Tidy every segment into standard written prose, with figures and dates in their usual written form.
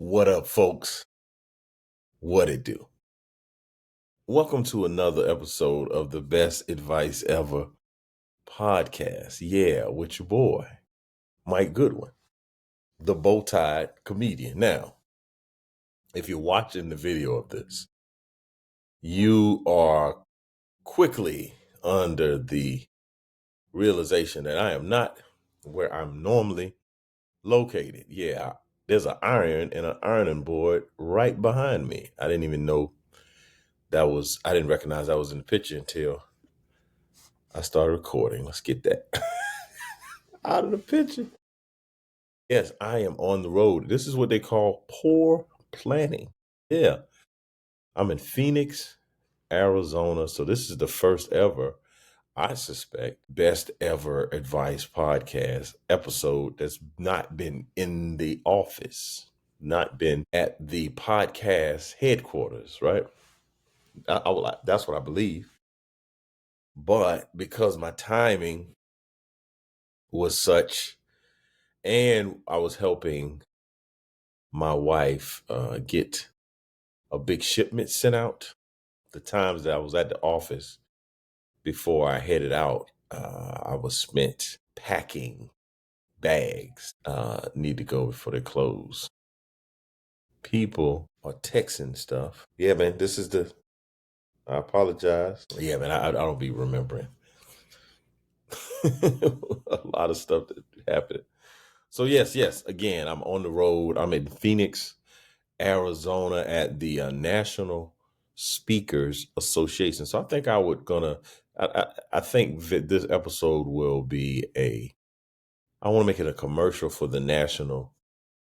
What up, folks? What it do? Welcome to another episode of the Best Advice Ever podcast. Yeah, with your boy, Mike Goodwin, the bow-tied comedian. Now, if you're watching the video of this, you are quickly under the realization that I am not where I'm normally located. Yeah, there's an iron and an ironing board right behind me. I didn't even know I didn't recognize that was in the picture until I started recording. Let's get that out of the picture. Yes, I am on the road. This is what they call poor planning. Yeah, I'm in Phoenix, Arizona. So this is the first ever, I suspect, best ever advice podcast episode that's not been in the office, not been at the podcast headquarters, right? That's what I believe. But because my timing was such, and I was helping my wife get a big shipment sent out. The times that I was at the office before I headed out, I was spent packing bags, need to go before they close. People are texting stuff. Yeah, man, I apologize. Yeah, man, I don't be remembering a lot of stuff that happened. So yes, again, I'm on the road. I'm in Phoenix, Arizona at the National Speakers Association. So I think I think that this episode will be I want to make it a commercial for the National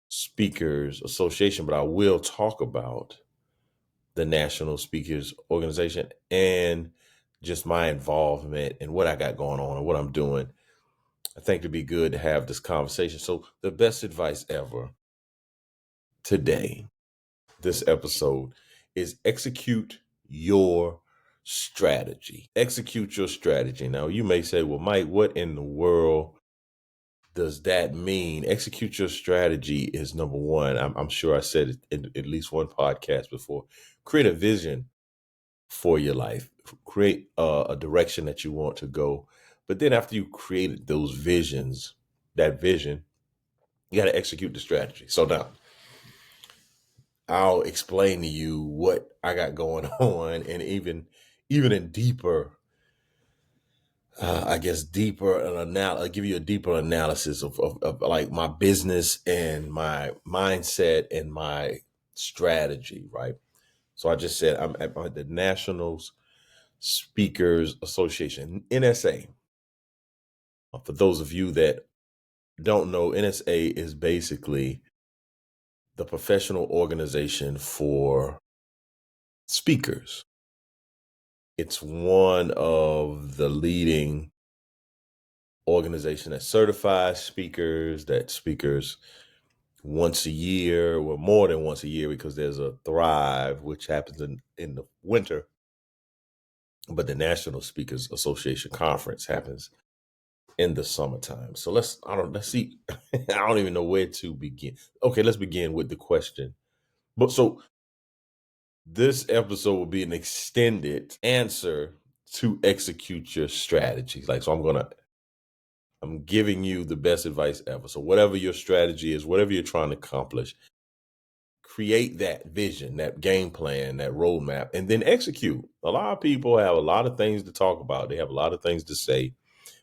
Speakers Association, but I will talk about the National Speakers Organization and just my involvement and what I got going on and what I'm doing. I think it'd be good to have this conversation. So the best advice ever today, this episode, is execute your strategy. Execute your strategy. Now, you may say, well, Mike, what in the world does that mean? Execute your strategy is number one. I'm sure I said it in at least one podcast before. Create a vision for your life. Create a direction that you want to go. But then after you created that vision, you got to execute the strategy. So now, I'll explain to you what I got going on, and even in deeper, I guess I'll give you a deeper analysis of like my business and my mindset and my strategy, right? So I just said I'm at the National Speakers Association, NSA. For those of you that don't know, NSA is basically the professional organization for speakers. It's one of the leading organization that certifies speakers, that speakers once a year, or more than once a year, because there's a Thrive, which happens in the winter, but the National Speakers Association Conference happens in the summertime. So let's see. I don't even know where to begin. Okay, let's begin with the question. But so this episode will be an extended answer to execute your strategies. Like, so I'm giving you the best advice ever. So whatever your strategy is, whatever you're trying to accomplish, create that vision, that game plan, that roadmap, and then execute. A lot of people have a lot of things to talk about. They have a lot of things to say,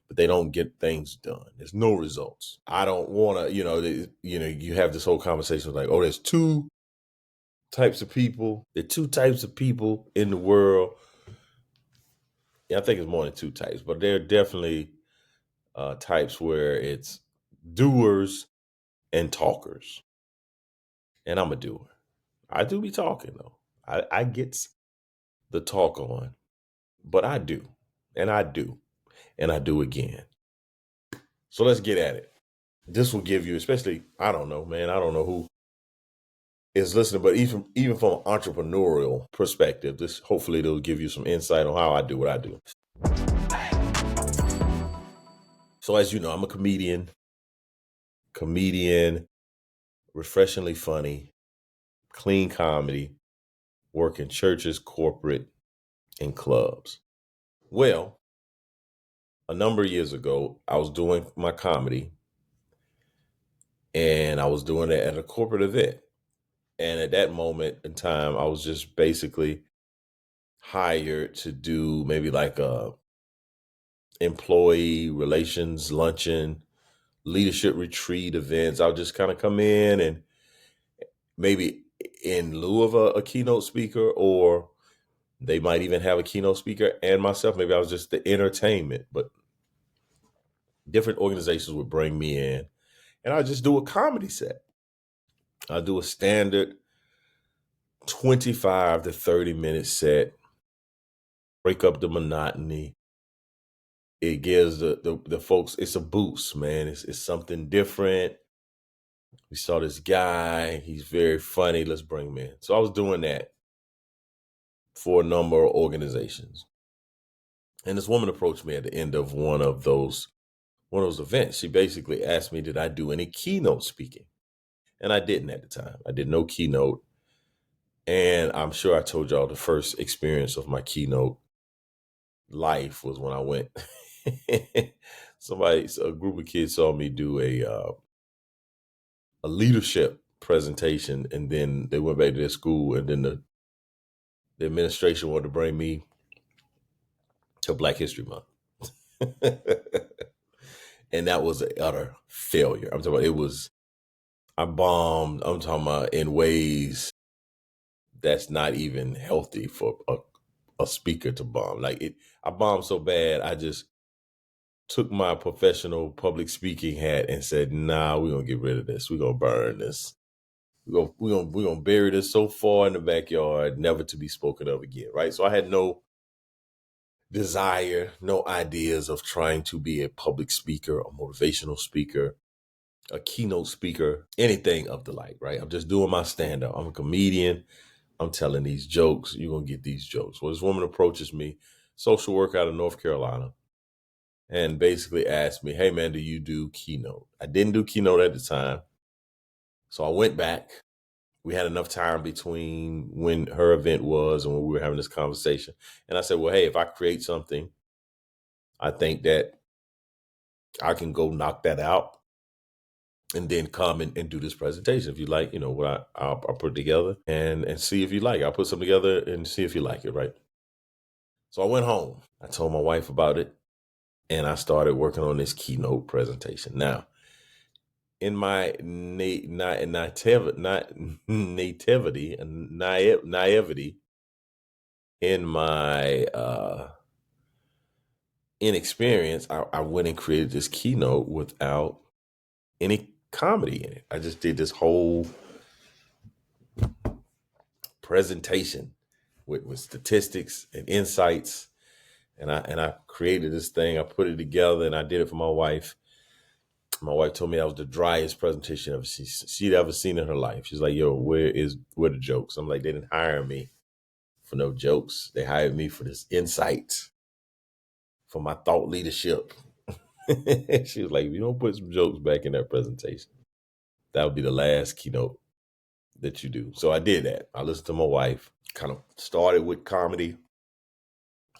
but they don't get things done. There's no results. I don't want to, you have this whole conversation like, oh, there's two types of people. There are two types of people in the world. Yeah, I think it's more than two types, but there are definitely types where it's doers and talkers. And I'm a doer. I do be talking though. I get the talk on, but I do. And I do. And I do again. So let's get at it. This will give you, especially, I don't know, man. I don't know who is listening, but even from an entrepreneurial perspective, hopefully it'll give you some insight on how I do what I do. So as you know, I'm a comedian, refreshingly funny, clean comedy, work in churches, corporate, and clubs. Well, a number of years ago, I was doing my comedy and I was doing it at a corporate event. And at that moment in time, I was just basically hired to do maybe like a employee relations luncheon, leadership retreat events. I'll just kind of come in and maybe in lieu of a keynote speaker, or they might even have a keynote speaker and myself. Maybe I was just the entertainment, but different organizations would bring me in and I just do a comedy set. I do a standard 25 to 30-minute set, break up the monotony. It gives the folks, it's a boost, man. It's something different. We saw this guy, he's very funny, let's bring him in. So I was doing that for a number of organizations. And this woman approached me at the end of one of those events. She basically asked me, did I do any keynote speaking? And I didn't at the time. I did no keynote. And I'm sure I told y'all the first experience of my keynote life was when I went. A group of kids saw me do a leadership presentation, and then they went back to their school, and then the administration wanted to bring me to Black History Month. And that was an utter failure. I'm talking about I bombed. I'm talking about in ways that's not even healthy for a speaker to bomb. I bombed so bad, I just took my professional public speaking hat and said, nah, we're going to get rid of this. We're going to burn this. We're gonna bury this so far in the backyard, never to be spoken of again, right? So I had no desire, no ideas of trying to be a public speaker, a motivational speaker, a keynote speaker, anything of the like, right? I'm just doing my stand-up. I'm a comedian. I'm telling these jokes. You're going to get these jokes. Well, this woman approaches me, social worker out of North Carolina, and basically asked me, hey, man, do you do keynote? I didn't do keynote at the time. So I went back. We had enough time between when her event was and when we were having this conversation. And I said, well, hey, if I create something, I think that I can go knock that out and then come and do this presentation. If you like, what I'll put together and see if you like it. I'll put something together and see if you like it, right? So I went home. I told my wife about it, and I started working on this keynote presentation. Now, in my naivety, in my inexperience, I went and created this keynote without any comedy in it. I just did this whole presentation with statistics and insights, and I created this thing. I put it together, and I did it for my wife. My wife told me that was the driest presentation she'd ever seen in her life. She's like, yo, where the jokes? I'm like, they didn't hire me for no jokes. They hired me for this insight, for my thought leadership. She was like, if you don't put some jokes back in that presentation, that would be the last keynote that you do. So I did that. I listened to my wife, kind of started with comedy,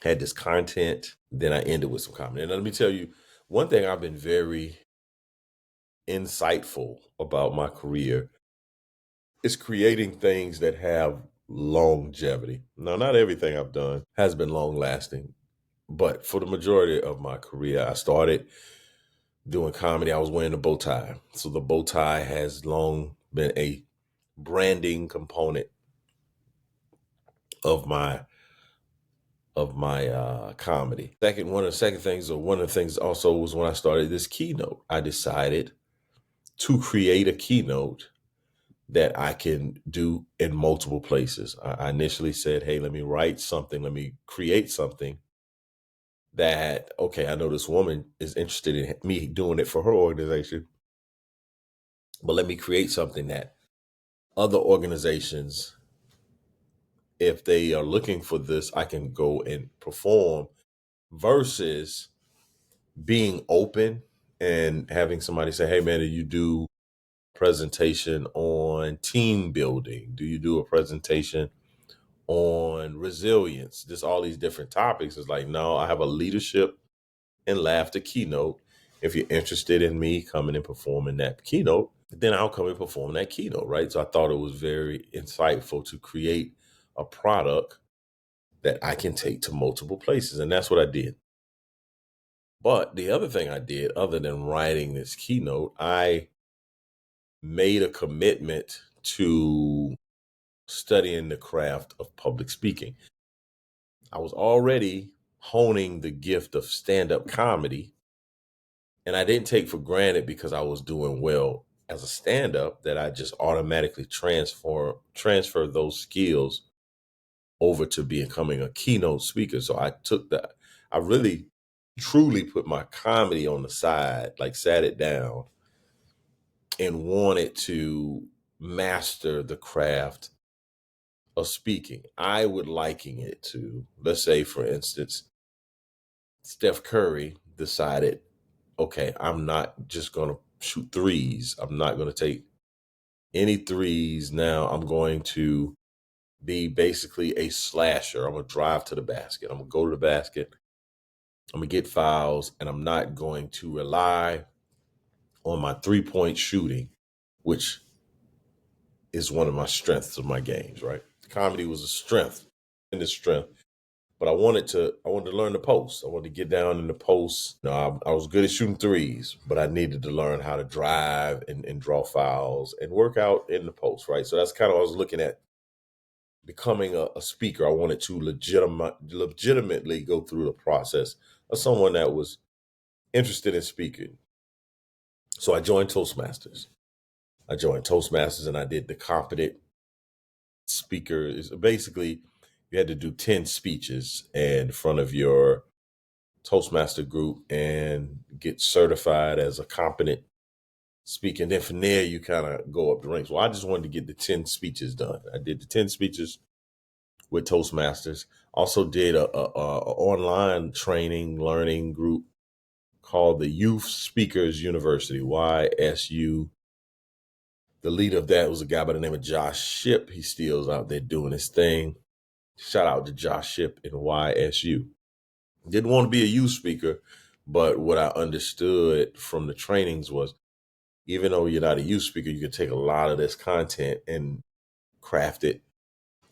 had this content, then I ended with some comedy. And let me tell you, one thing I've been very insightful about my career is creating things that have longevity. Now, not everything I've done has been long lasting, but for the majority of my career, I started doing comedy. I was wearing a bow tie. So the bow tie has long been a branding component of my comedy. One of the things also was when I started this keynote. I decided to create a keynote that I can do in multiple places. I initially said, hey, let me create something that, okay, I know this woman is interested in me doing it for her organization, but let me create something that other organizations, if they are looking for this, I can go and perform, versus being open and having somebody say, hey, man, do you do presentation on team building? Do you do a presentation on resilience? Just all these different topics. It's like, no, I have a leadership and laughter keynote. If you're interested in me coming and performing that keynote, then I'll come and perform that keynote, right? So I thought it was very insightful to create a product that I can take to multiple places. And that's what I did. But the other thing I did, other than writing this keynote, I made a commitment to studying the craft of public speaking. I was already honing the gift of stand-up comedy, and I didn't take for granted because I was doing well as a stand-up that I just automatically transfer those skills over to becoming a keynote speaker. So I really truly put my comedy on the side, like sat it down and wanted to master the craft of speaking. I would liken it to, let's say, for instance, Steph Curry decided, okay, I'm not just going to shoot threes. I'm not going to take any threes now. I'm going to be basically a slasher. I'm going to drive to the basket. I'm going to go to the basket. I'm going to get fouls, and I'm not going to rely on my three-point shooting, which is one of my strengths of my games, right? Comedy was a strength and a strength, but I wanted to learn the post. I wanted to get down in the post. I was good at shooting threes, but I needed to learn how to drive and draw fouls and work out in the post, right? So that's kind of what I was looking at becoming a speaker. I wanted to legitimately go through the process of someone that was interested in speaking. So I joined Toastmasters. And I did the competent speaker. Is basically you had to do 10 speeches in front of your Toastmaster group and get certified as a competent speaker. And then from there, you kind of go up the ranks. Well, I just wanted to get the 10 speeches done. I did the 10 speeches with Toastmasters. Also did a online training learning group called the Youth Speakers University, YSU. The leader of that was a guy by the name of Josh Shipp. He still's out there doing his thing. Shout out to Josh Shipp in YSU. Didn't want to be a youth speaker, but what I understood from the trainings was even though you're not a youth speaker, you can take a lot of this content and craft it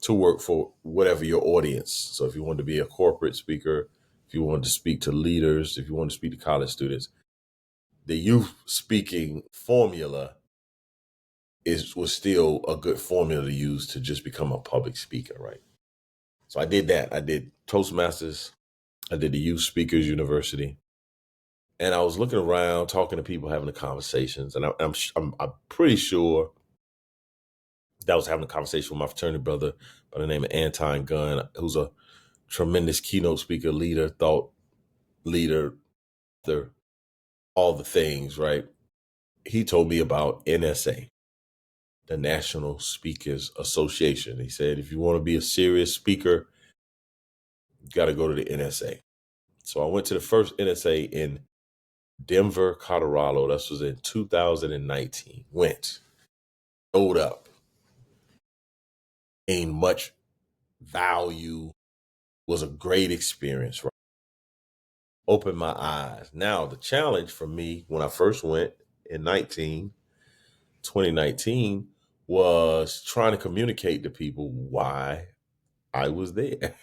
to work for whatever your audience. So if you want to be a corporate speaker, if you want to speak to leaders, if you want to speak to college students, the youth speaking formula was still a good formula to use to just become a public speaker, right? So I did that. I did Toastmasters. I did the Youth Speakers University. And I was looking around, talking to people, having the conversations. And I'm pretty sure that I was having a conversation with my fraternity brother by the name of Anton Gunn, who's a tremendous keynote speaker, leader, thought leader, all the things, right? He told me about NSA, the National Speakers Association. He said, if you want to be a serious speaker, you got to go to the NSA. So I went to the first NSA in Denver, Colorado. This was in 2019. Went, showed up, gained much value, was a great experience, right? Opened my eyes. Now, the challenge for me when I first went in 2019, was trying to communicate to people why I was there.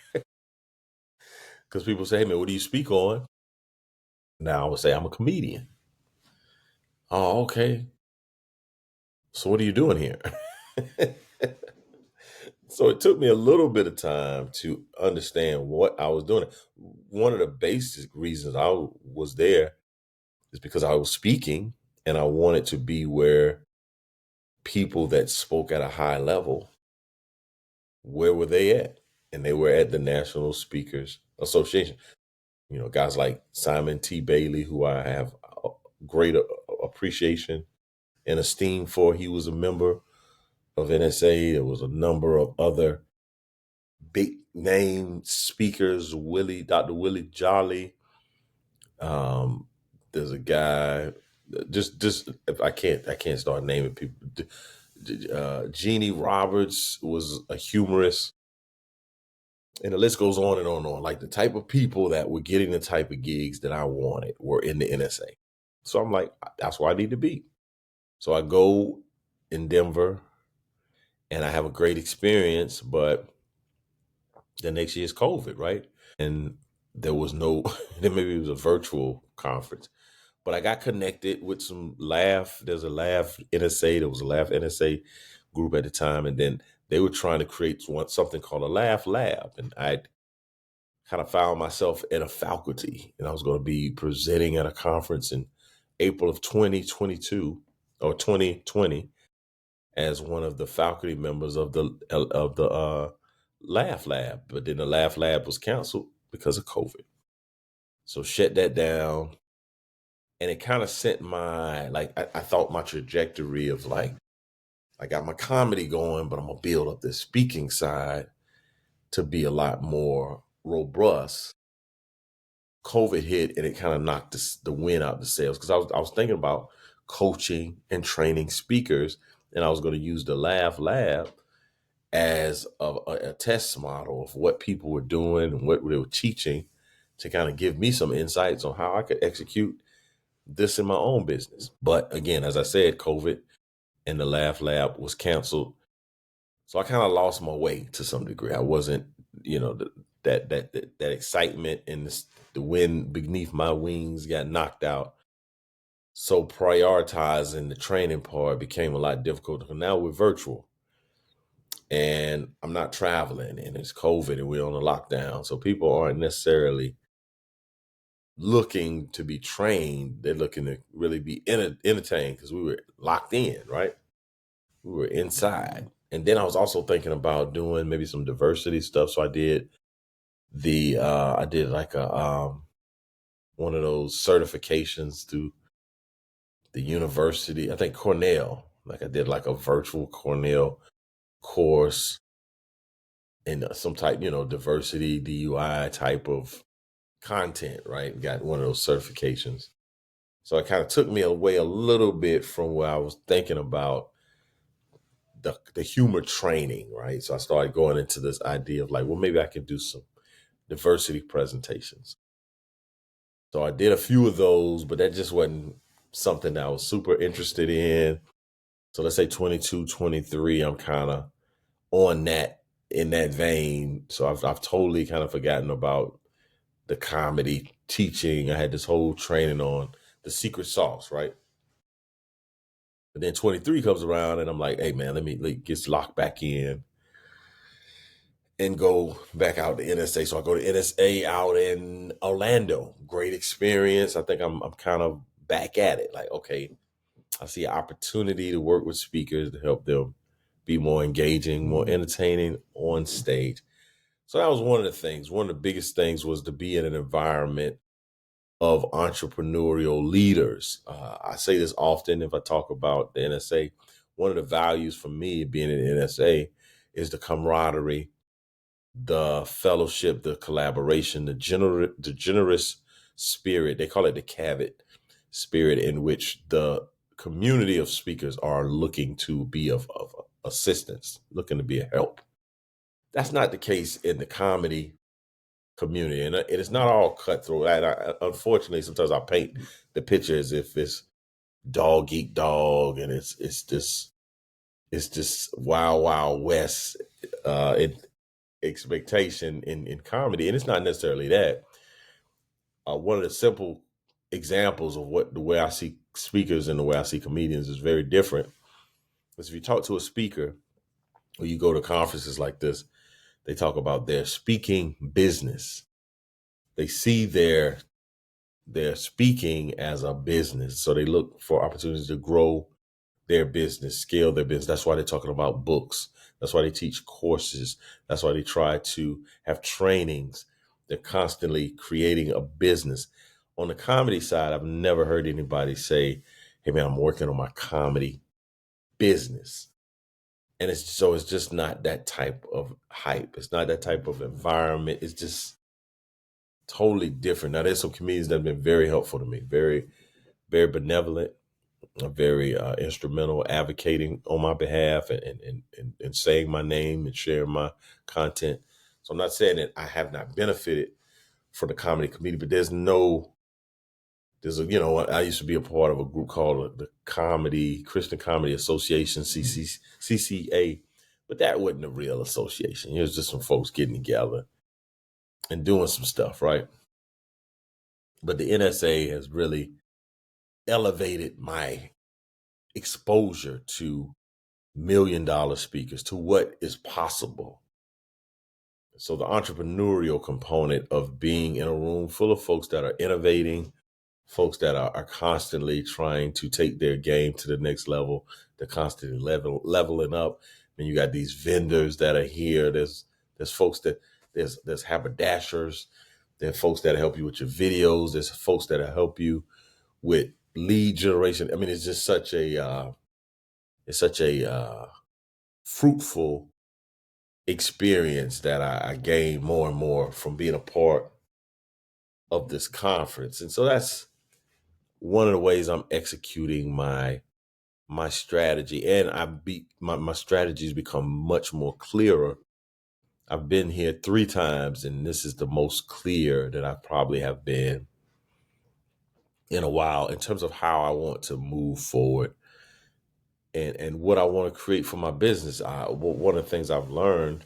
Because people say, hey, man, what do you speak on? Now I would say, I'm a comedian. Oh, okay. So what are you doing here? So it took me a little bit of time to understand what I was doing. One of the basic reasons I was there is because I was speaking and I wanted to be where people that spoke at a high level, where were they at? And they were at the National Speakers Association. You know, guys like Simon T. Bailey, who I have a great appreciation and esteem for. He was a member of NSA. There was a number of other big name speakers, Dr. Willie Jolly. There's a guy, just if I can't start naming people. Jeannie Roberts was a humorist, and the list goes on and on and on. Like the type of people that were getting the type of gigs that I wanted were in the NSA. So I'm like, that's where I need to be. So I go in Denver, and I have a great experience, but the next year is COVID, right? And there was no, then maybe it was a virtual conference. But I got connected with some Laugh. There's a Laugh NSA. There was a Laugh NSA group at the time, and then they were trying to create something called a Laugh Lab, and I kind of found myself in a faculty, and I was going to be presenting at a conference in April of 2022 or 2020 as one of the faculty members of the Laugh Lab. But then the Laugh Lab was canceled because of COVID, so shut that down. And it kind of sent my, like, I thought my trajectory of like, I got my comedy going, but I'm gonna build up this speaking side to be a lot more robust. COVID hit, and it kind of knocked the wind out the sails, because I was thinking about coaching and training speakers, and I was going to use the Laugh Lab as a test model of what people were doing and what they were teaching, to kind of give me some insights on how I could execute this in my own business. But again, as I said, COVID and the Laugh Lab was canceled. So I kind of lost my way to some degree. I wasn't, that excitement and the wind beneath my wings got knocked out. So prioritizing the training part became a lot difficult. Now we're virtual, and I'm not traveling, and it's COVID, and we're on a lockdown. So people aren't necessarily looking to be trained. They're looking to really be entertained, because we were locked in, right? We were inside. And then I was also thinking about doing maybe some diversity stuff. So I did like a one of those certifications through the university. I think Cornell. Like I did like a virtual Cornell course in some type, diversity, DUI type of content, right? Got one of those certifications. So it kind of took me away a little bit from where I was thinking about the humor training, right? So I started going into this idea of like, well, maybe I could do some diversity presentations. So I did a few of those, but that just wasn't something that I was super interested in. So let's say 22, 23, I'm kind of on that, in that vein. So I've totally kind of forgotten about the comedy teaching. I had this whole training on the secret sauce, right? But then 23 comes around, and I'm like, hey man, let me get locked back in and go back out to NSA. So I go to NSA out in Orlando. Great experience. I think I'm kind of back at it. Like, okay, I see an opportunity to work with speakers to help them be more engaging, more entertaining on stage. So that was one of the things. One of the biggest things was to be in an environment of entrepreneurial leaders. I say this often if I talk about the NSA. One of the values for me being in the NSA is the camaraderie, the fellowship, the collaboration, the generous spirit. They call it the CAVIT spirit, in which the community of speakers are looking to be of assistance, looking to be a help. That's not the case in the comedy community, and it's not all cutthroat. Unfortunately, sometimes I paint the picture as if it's dog eat dog, and it's just wild wild west expectation in comedy, and it's not necessarily that. One of the simple examples of the way I see speakers and the way I see comedians is very different. Because if you talk to a speaker, or you go to conferences like this, they talk about their speaking business. They see their speaking as a business. So they look for opportunities to grow their business, scale their business. That's why they're talking about books. That's why they teach courses. That's why they try to have trainings. They're constantly creating a business. On the comedy side, I've never heard anybody say, hey man, I'm working on my comedy business. And it's just not that type of hype. It's not that type of environment. It's just totally different. Now, there's some comedians that have been very helpful to me, very very benevolent, very instrumental, advocating on my behalf and saying my name and sharing my content. So I'm not saying that I have not benefited from the comedy, but I used to be a part of a group called the Christian Comedy Association, CCA, but that wasn't a real association. It was just some folks getting together and doing some stuff, right? But the NSA has really elevated my exposure to $1 million speakers, to what is possible. So the entrepreneurial component of being in a room full of folks that are innovating, folks that are constantly trying to take their game to the next level, they're constantly leveling up. And you got these vendors that are here. There's folks there's haberdashers. There's folks that help you with your videos. There's folks that help you with lead generation. I mean, it's just such a fruitful experience that I gain more and more from being a part of this conference. And so that's one of the ways I'm executing my strategy. And my strategies become much more clearer. I've been here 3 times, and this is the most clear that I probably have been in a while in terms of how I want to move forward and what I want to create for my business. One of the things I've learned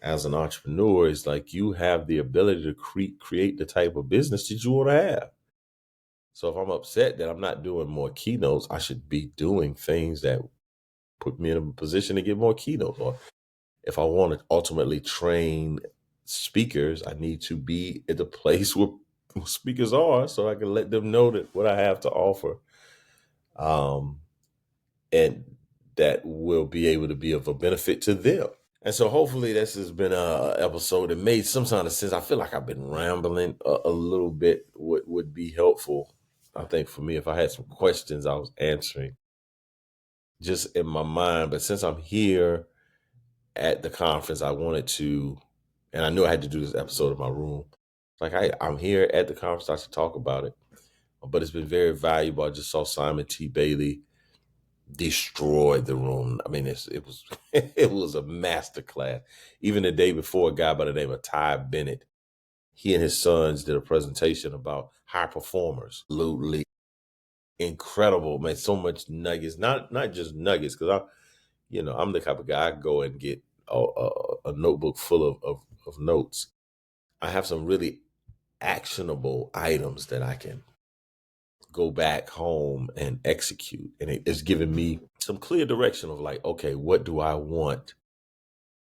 as an entrepreneur is like you have the ability to create the type of business that you want to have. So if I'm upset that I'm not doing more keynotes, I should be doing things that put me in a position to get more keynotes. Or if I want to ultimately train speakers, I need to be at the place where speakers are so I can let them know that what I have to offer. And that will be able to be of a benefit to them. And so hopefully this has been a episode that made some kind of sense. I feel like I've been rambling a little bit. What would be helpful, I think, for me, if I had some questions I was answering just in my mind. But since I'm here at the conference, I wanted to, and I knew I had to do this episode in my room. Like I'm here at the conference, I should talk about it. But it's been very valuable. I just saw Simon T. Bailey destroyed the room. I mean, it was it was a masterclass. Even the day before, a guy by the name of Ty Bennett, he and his sons did a presentation about high performers. Absolutely incredible, man. So much nuggets, not just nuggets, because I'm the type of guy I go and get a notebook full of notes. I have some really actionable items that I can go back home and execute. And it's given me some clear direction of like, okay, what do I want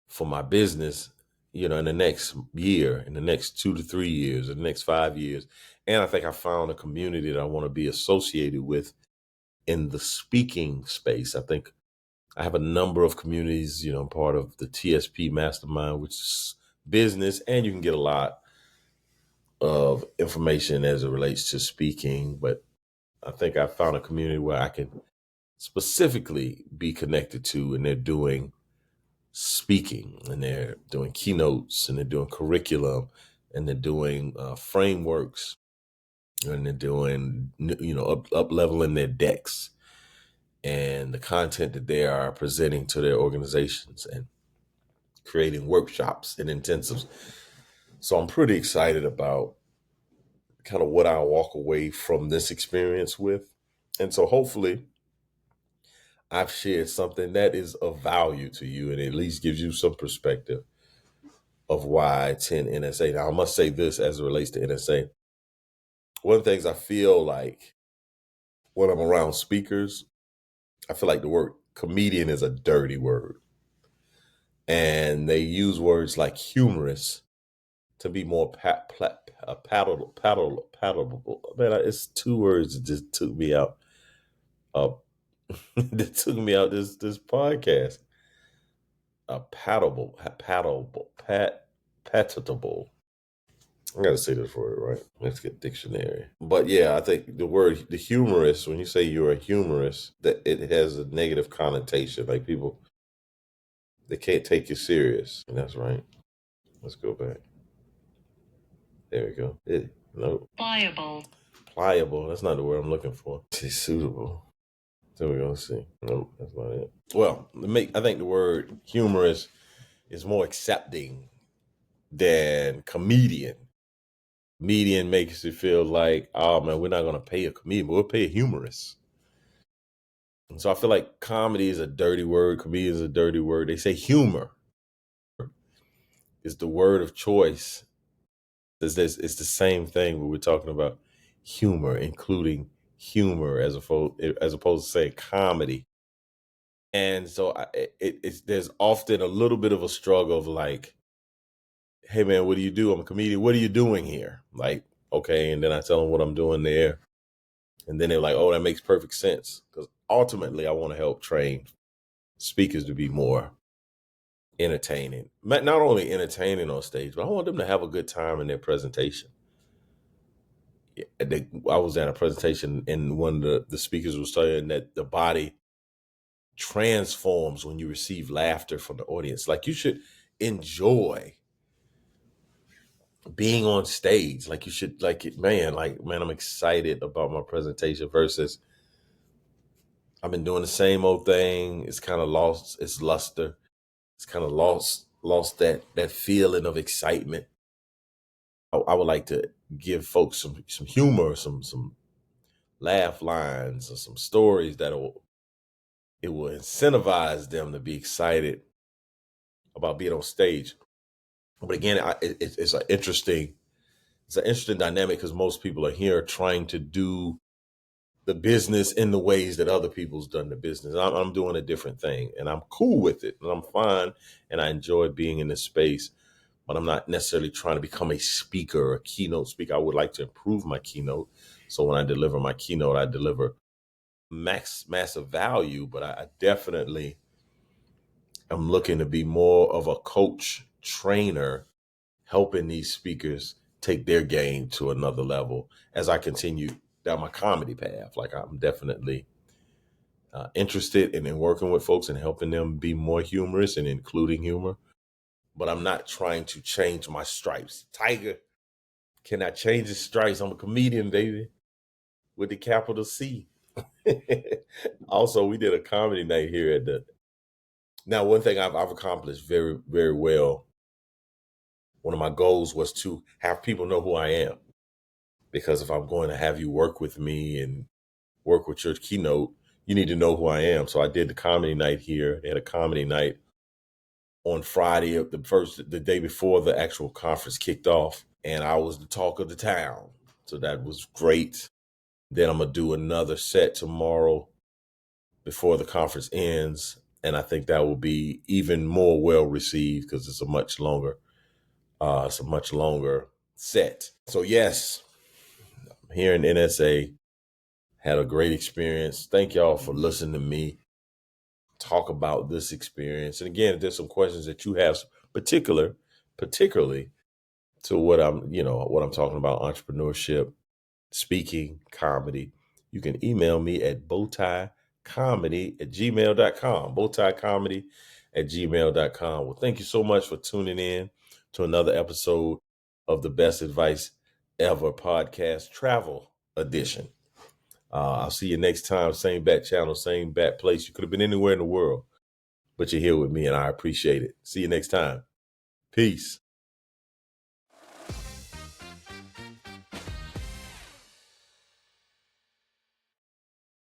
for my business, in the next year, in the next 2 to 3 years, in the next 5 years. And I think I found a community that I want to be associated with in the speaking space. I think I have a number of communities, I'm part of the TSP Mastermind, which is business, and you can get a lot of information as it relates to speaking. But I think I found a community where I can specifically be connected to, and they're doing speaking, and they're doing keynotes, and they're doing curriculum, and they're doing frameworks, and they're doing up leveling their decks and the content that they are presenting to their organizations and creating workshops and intensives. So I'm pretty excited about kind of what I walk away from this experience with. And so hopefully I've shared something that is of value to you and at least gives you some perspective of why I attend NSA. Now, I must say this as it relates to NSA. One of the things I feel like when I'm around speakers, I feel like the word comedian is a dirty word. And they use words like humorous to be more palatable. Man, it's 2 words that just took me out. That took me out this podcast. Patable. I gotta say this word right. Let's get dictionary. But yeah, I think the humorous, when you say you're a humorous, that it has a negative connotation. Like people, they can't take you serious. And that's right. Let's go back. There we go. No. Pliable. pliable. That's not the word I'm looking for. It's suitable. There we go. Let's see. Nope, that's not it. Well, I think the word humorous is more accepting than comedian. Comedian makes it feel like, oh man, we're not going to pay a comedian, but we'll pay a humorist. And so I feel like comedy is a dirty word. Comedian is a dirty word. They say humor is the word of choice. It's the same thing when we're talking about humor, including humor as opposed to saying comedy. And so there's often a little bit of a struggle of like, hey man, what do you do? I'm a comedian. What are you doing here? Like, okay. And then I tell them what I'm doing there. And then they're like, oh, that makes perfect sense. Because ultimately I want to help train speakers to be more entertaining. Not only entertaining on stage, but I want them to have a good time in their presentation. I was at a presentation and one of the speakers was saying that the body transforms when you receive laughter from the audience. Like you should enjoy being on stage. Like you should man, I'm excited about my presentation versus I've been doing the same old thing. It's kind of lost its luster. It's kind of lost that feeling of excitement. I would like to give folks some humor, some laugh lines or some stories that it will incentivize them to be excited about being on stage. But again, it's an interesting dynamic because most people are here trying to do the business in the ways that other people's done the business. I'm doing a different thing, and I'm cool with it, and I'm fine, and I enjoy being in this space. But I'm not necessarily trying to become a speaker or a keynote speaker. I would like to improve my keynote, so when I deliver my keynote, I deliver massive value. But I definitely am looking to be more of a coach, trainer, helping these speakers take their game to another level as I continue down my comedy path. Like I'm definitely interested in working with folks and helping them be more humorous and including humor. But I'm not trying to change my stripes. Tiger cannot change his stripes. I'm a comedian, baby, with the capital C. Also, we did a comedy night here at the. Now, one thing I've accomplished very, very well. One of my goals was to have people know who I am. Because if I'm going to have you work with me and work with your keynote, you need to know who I am. So I did the comedy night here. They had a comedy night on Friday, the day before the actual conference kicked off. And I was the talk of the town. So that was great. Then I'm going to do another set tomorrow before the conference ends. And I think that will be even more well received because it's a much longer set. So yes, here in NSA, had a great experience. Thank y'all for listening to me talk about this experience. And again, if there's some questions that you have particularly to what I'm talking about, entrepreneurship, speaking, comedy, you can email me at bowtiecomedy@gmail.com. Bowtiecomedy@gmail.com. Well, thank you so much for tuning in to another episode of the Best Advice Ever podcast travel edition. I'll see you next time. Same bat channel, same bat place. You could have been anywhere in the world, but you're here with me and I appreciate it. See you next time. Peace.